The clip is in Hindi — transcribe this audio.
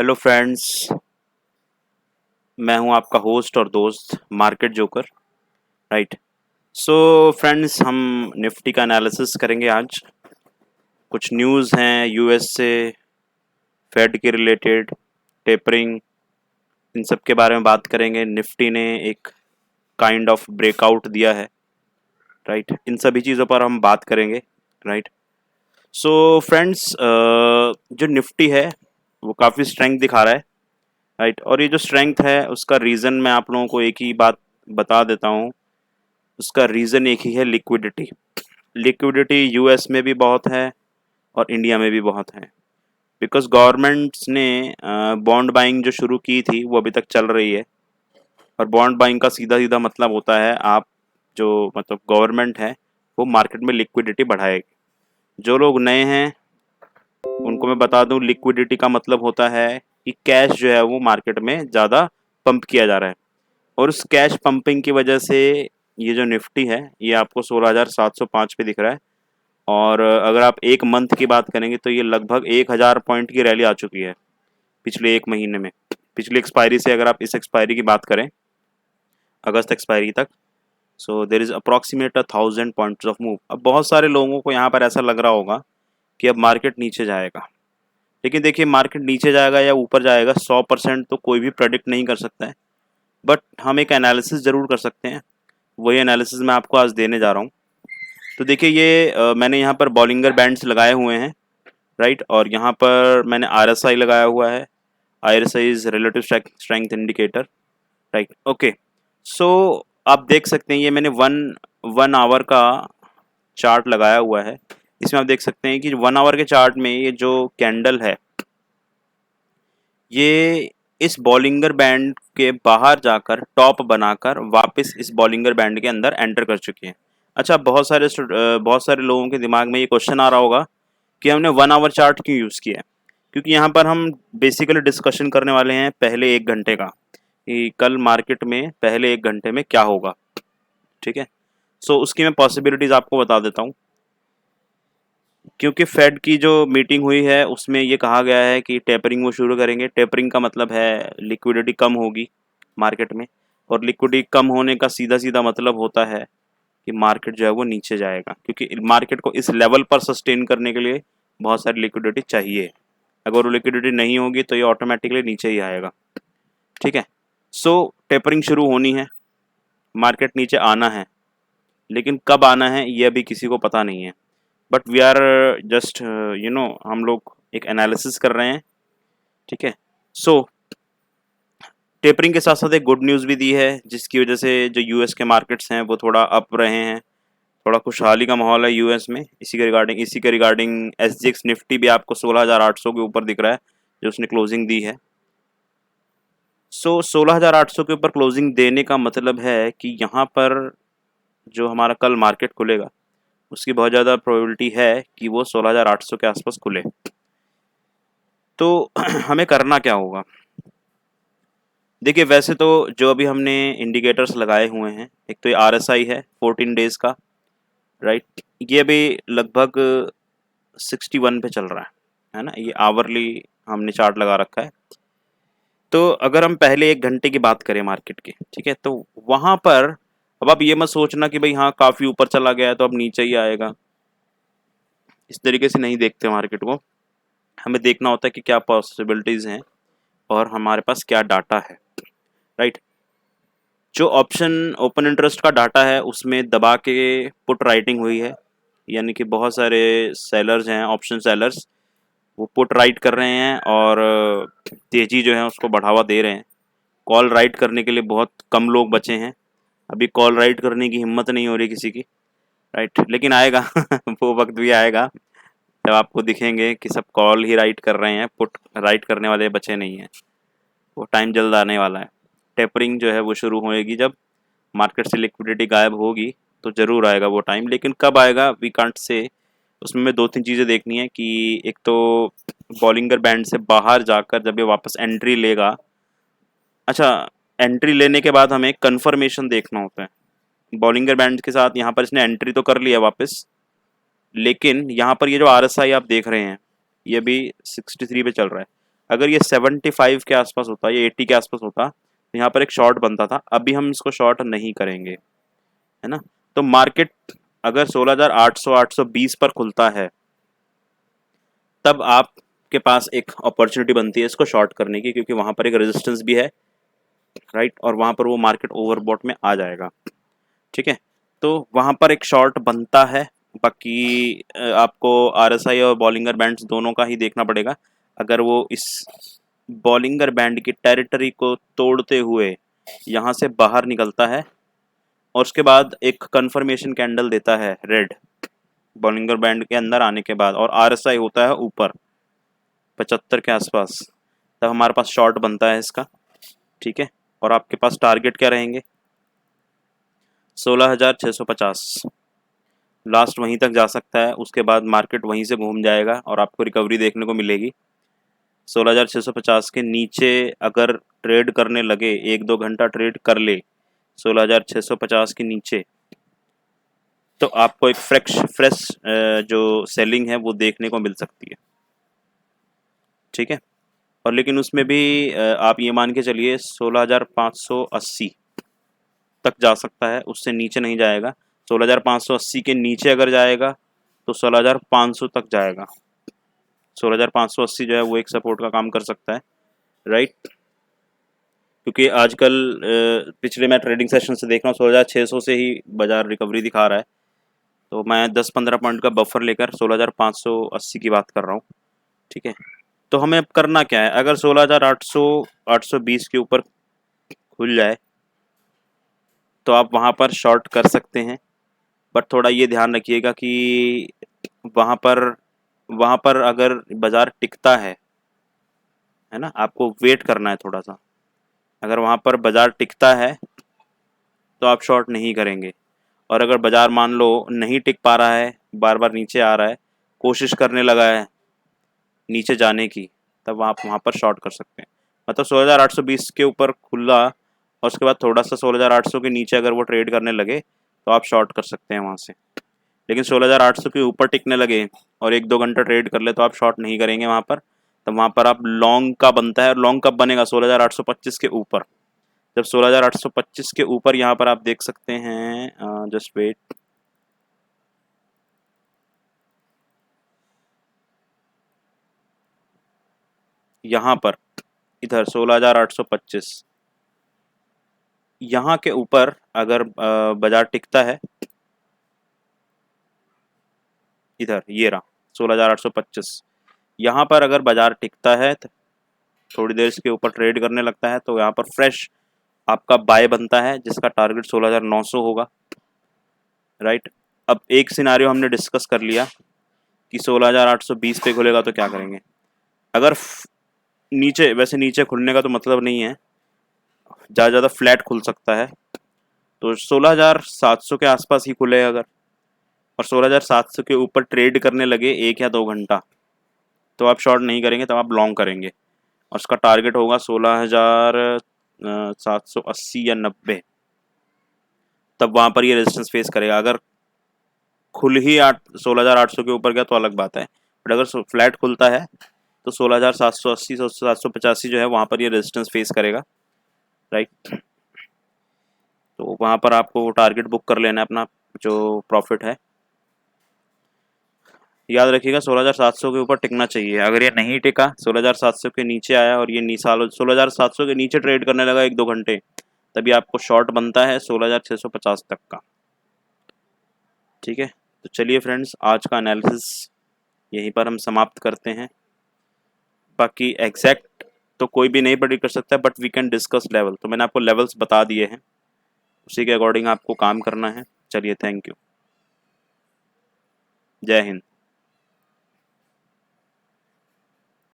हेलो फ्रेंड्स, मैं हूं आपका होस्ट और दोस्त market joker. Right. So friends, हम निफ्टी का एनालिसिस करेंगे आज। कुछ न्यूज़ हैं यूएस से, फेड के रिलेटेड, टेपरिंग, इन सब के बारे में बात करेंगे। निफ्टी ने एक काइंड ऑफ ब्रेकआउट दिया है। राइट, इन सभी चीज़ों पर हम बात करेंगे। राइट। सो फ्रेंड्स, जो निफ्टी है वो काफ़ी स्ट्रेंथ दिखा रहा है। राइट, और ये जो स्ट्रेंथ है उसका रीज़न मैं आप लोगों को एक ही बात बता देता हूँ। उसका रीज़न एक ही है, लिक्विडिटी। लिक्विडिटी यूएस में भी बहुत है और इंडिया में भी बहुत है, बिकॉज गवर्नमेंट्स ने बॉन्ड बाइंग जो शुरू की थी वो अभी तक चल रही है। और बॉन्ड बाइंग का सीधा सीधा मतलब होता है, आप जो मतलब गवर्नमेंट है वो मार्केट में लिक्विडिटी बढ़ाएगी। जो लोग नए हैं उनको मैं बता दूं, लिक्विडिटी का मतलब होता है कि कैश जो है वो मार्केट में ज़्यादा पंप किया जा रहा है। और उस कैश पंपिंग की वजह से ये जो निफ्टी है ये आपको 16,705 पे दिख रहा है। और अगर आप एक मंथ की बात करेंगे तो ये लगभग 1,000 पॉइंट की रैली आ चुकी है पिछले एक महीने में। पिछली एक्सपायरी से अगर आप इस एक्सपायरी की बात करें, अगस्त एक्सपायरी तक, so there is approximate 1,000 points of move. अब बहुत सारे लोगों को यहाँ पर ऐसा लग रहा होगा कि अब मार्केट नीचे जाएगा, लेकिन देखिए मार्केट नीचे जाएगा या ऊपर जाएगा 100% तो कोई भी प्रेडिक्ट नहीं कर सकता है। बट हम एक एनालिसिस ज़रूर कर सकते हैं। वही एनालिसिस मैं आपको आज देने जा रहा हूँ। तो देखिए ये मैंने यहाँ पर बॉलिंगर बैंड्स लगाए हुए हैं। राइट, और यहाँ पर मैंने RSI लगाया हुआ है। RSI is relative strength indicator. Right, okay. So आप देख सकते हैं ये मैंने वन आवर का चार्ट लगाया हुआ है। इसमें आप देख सकते हैं कि 1 आवर के चार्ट में ये जो कैंडल है ये इस बॉलिंगर बैंड के बाहर जाकर टॉप बनाकर वापस इस बॉलिंगर बैंड के अंदर एंटर कर चुकी है। अच्छा, बहुत सारे लोगों के दिमाग में ये क्वेश्चन आ रहा होगा कि हमने 1 आवर चार्ट क्यों यूज़ किया है। क्योंकि यहाँ पर हम बेसिकली डिस्कशन करने वाले हैं पहले 1 घंटे का, कि कल मार्केट में पहले 1 घंटे में क्या होगा। ठीक है, सो उसकी मैं पॉसिबिलिटीज़ आपको बता देता हूँ। क्योंकि फेड की जो मीटिंग हुई है उसमें ये कहा गया है कि टेपरिंग वो शुरू करेंगे। टेपरिंग का मतलब है लिक्विडिटी कम होगी मार्केट में, और लिक्विडिटी कम होने का सीधा सीधा मतलब होता है कि मार्केट जो है वो नीचे जाएगा, क्योंकि मार्केट को इस लेवल पर सस्टेन करने के लिए बहुत सारी लिक्विडिटी चाहिए। अगर वो लिक्विडिटी नहीं होगी तो ये ऑटोमेटिकली नीचे ही आएगा। ठीक है, सो टेपरिंग शुरू होनी है, मार्केट नीचे आना है, लेकिन कब आना है ये अभी किसी को पता नहीं है। बट वी आर जस्ट हम लोग एक एनालिसिस कर रहे हैं। ठीक है, सो टेपरिंग के साथ साथ एक गुड न्यूज़ भी दी है, जिसकी वजह से जो यूएस के मार्केट्स हैं वो थोड़ा अप रहे हैं। थोड़ा खुशहाली का माहौल है यूएस में। इसी के रिगार्डिंग SGX निफ्टी भी आपको 16,800 के ऊपर दिख रहा है जो उसने क्लोजिंग दी है। सो 16,800 के ऊपर क्लोजिंग देने का मतलब है कि यहाँ पर जो हमारा कल मार्केट खुलेगा उसकी बहुत ज़्यादा प्रोबेबिलिटी है कि वो 16,800 के आसपास खुले। तो हमें करना क्या होगा। देखिए वैसे तो जो अभी हमने इंडिकेटर्स लगाए हुए हैं, एक तो ये RSI है 14 डेज का। राइट, ये अभी लगभग 61 पे चल रहा है ना। ये आवरली हमने चार्ट लगा रखा है। तो अगर हम पहले 1 घंटे की बात करें मार्केट की, ठीक है, तो वहाँ पर अब आप ये मत सोचना कि भाई हाँ काफ़ी ऊपर चला गया है तो अब नीचे ही आएगा। इस तरीके से नहीं देखते मार्केट को। हमें देखना होता है कि क्या पॉसिबिलिटीज़ हैं और हमारे पास क्या डाटा है। राइट, जो ऑप्शन ओपन इंटरेस्ट का डाटा है उसमें दबा के पुट राइटिंग हुई है, यानी कि बहुत सारे सेलर्स हैं, ऑप्शन सेलर्स, वो पुट राइट कर रहे हैं और तेज़ी जो है उसको बढ़ावा दे रहे हैं। कॉल राइट करने के लिए बहुत कम लोग बचे हैं। अभी कॉल राइट करने की हिम्मत नहीं हो रही किसी की। राइट, लेकिन आएगा वो वक्त भी आएगा जब आपको दिखेंगे कि सब कॉल ही राइट कर रहे हैं, पुट राइट करने वाले बचे नहीं हैं। वो टाइम जल्द आने वाला है। टेपरिंग जो है वो शुरू होएगी जब मार्केट से लिक्विडिटी गायब होगी तो ज़रूर आएगा वो टाइम, लेकिन कब आएगा वी कांट से। उसमें मैं 2-3 चीज़ें देखनी है कि एक तो बॉलिंगर बैंड से बाहर जाकर जब ये वापस एंट्री लेगा। अच्छा, एंट्री लेने के बाद हमें कंफर्मेशन देखना होता है। बॉलिंगर बैंड के साथ यहाँ पर इसने एंट्री तो कर लिया वापस, लेकिन यहाँ पर ये जो RSI आप देख रहे हैं ये भी 63 पे चल रहा है। अगर ये 75 के आसपास होता, ये 80 के आसपास होता, तो यहाँ पर एक शॉर्ट बनता था। अभी हम इसको शॉर्ट नहीं करेंगे, है ना। तो मार्केट अगर 16,800 820 पर खुलता है, तब आपके पास एक अपॉर्चुनिटी बनती है इसको शॉर्ट करने की, क्योंकि वहां पर एक रेजिस्टेंस भी है, राइट, और वहां पर वो मार्केट ओवरबॉट में आ जाएगा। ठीक है, तो वहां पर एक शॉर्ट बनता है। बाकी आपको आरएसआई और बॉलिंगर बैंड्स दोनों का ही देखना पड़ेगा। अगर वो इस बॉलिंगर बैंड की टेरिटरी को तोड़ते हुए यहाँ से बाहर निकलता है और उसके बाद एक कंफर्मेशन कैंडल देता है रेड बॉलिंगर बैंड के अंदर आने के बाद, और आरएसआई होता है ऊपर 75 के आसपास, तब हमारे पास शॉर्ट बनता है इसका। ठीक है, और आपके पास टारगेट क्या रहेंगे? 16,650 लास्ट वहीं तक जा सकता है, उसके बाद मार्केट वहीं से घूम जाएगा और आपको रिकवरी देखने को मिलेगी। 16,650 के नीचे अगर ट्रेड करने लगे, 1-2 घंटा ट्रेड कर ले 16,650 के नीचे, तो आपको एक फ्रेश जो सेलिंग है वो देखने को मिल सकती है। ठीक है, और लेकिन उसमें भी आप ये मान के चलिए 16,580 तक जा सकता है, उससे नीचे नहीं जाएगा। 16,580 के नीचे अगर जाएगा तो 16,500 तक जाएगा। 16,580 जो है वो एक सपोर्ट का काम कर सकता है, राइट। क्योंकि आजकल पिछले मैं ट्रेडिंग सेशन से देख रहा हूँ 16,600 से ही बाजार रिकवरी दिखा रहा है, तो मैं 10-15 पॉइंट का बफर लेकर 16,580 की बात कर रहा हूँ। ठीक है, तो हमें अब करना क्या है? अगर 16,800 820 के ऊपर खुल जाए तो आप वहाँ पर शॉर्ट कर सकते हैं, बट थोड़ा ये ध्यान रखिएगा कि वहाँ पर अगर बाजार टिकता है ना, आपको वेट करना है थोड़ा सा। अगर वहाँ पर बाजार टिकता है तो आप शॉर्ट नहीं करेंगे, और अगर बाजार मान लो नहीं टिक पा रहा है, बार बार नीचे आ रहा है, कोशिश करने लगा है नीचे जाने की, तब आप वहाँ पर शॉर्ट कर सकते हैं। मतलब 16,820 के ऊपर खुला और उसके बाद थोड़ा सा 16,800 के नीचे अगर वो ट्रेड करने लगे तो आप शॉर्ट कर सकते हैं वहाँ से। लेकिन 16,800 के ऊपर टिकने लगे और 1-2 घंटा ट्रेड कर ले तो आप शॉर्ट नहीं करेंगे वहाँ पर। तो वहाँ पर आप लॉन्ग का बनता है, और लॉन्ग कब बनेगा? 16,825 के ऊपर। जब 16,825 के ऊपर यहाँ पर आप देख सकते हैं, जस्ट वेट, यहाँ पर इधर 16,825 यहाँ के ऊपर अगर बाजार टिकता है, इधर ये रहा 16,825, यहाँ पर अगर बाजार टिकता है तो थोड़ी देर इसके ऊपर ट्रेड करने लगता है, तो यहाँ पर फ्रेश आपका बाय बनता है जिसका टारगेट 16,900 होगा, राइट। अब एक सिनारियो हमने डिस्कस कर लिया कि 16,820 पे खुलेगा तो क्या करेंगे। अगर नीचे, वैसे नीचे खुलने का तो मतलब नहीं है, ज़्यादा फ्लैट खुल सकता है, तो 16,700 के आसपास ही खुले अगर, और 16,700 के ऊपर ट्रेड करने लगे 1 या 2 घंटा, तो आप शॉर्ट नहीं करेंगे, तब आप लॉन्ग करेंगे, और उसका टारगेट होगा 16,780 या 90। तब वहाँ पर ये रेजिस्टेंस फेस करेगा। अगर खुल ही 16,800 के ऊपर गया तो अलग बात है, बट अगर फ्लैट खुलता है तो 16,780 785 जो है वहाँ पर ये रेजिस्टेंस फेस करेगा, राइट। तो वहाँ पर आपको टारगेट बुक कर लेना है अपना जो प्रॉफिट है। याद रखिएगा 16,700 के ऊपर टिकना चाहिए। अगर ये नहीं टिका, 16,700 के नीचे आया और ये 16,700 के नीचे ट्रेड करने लगा 1-2 घंटे, तभी आपको शॉर्ट बनता है 16,650 तक का। ठीक है, तो चलिए फ्रेंड्स, आज का एनालिसिस यहीं पर हम समाप्त करते हैं। बाकी एग्जैक्ट तो कोई भी नहीं प्रेडिक्ट कर सकता, but we can discuss level. तो मैंने आपको लेवल्स बता दिए हैं, उसी के अकॉर्डिंग आपको काम करना है। चलिए, थैंक यू, जय हिंद।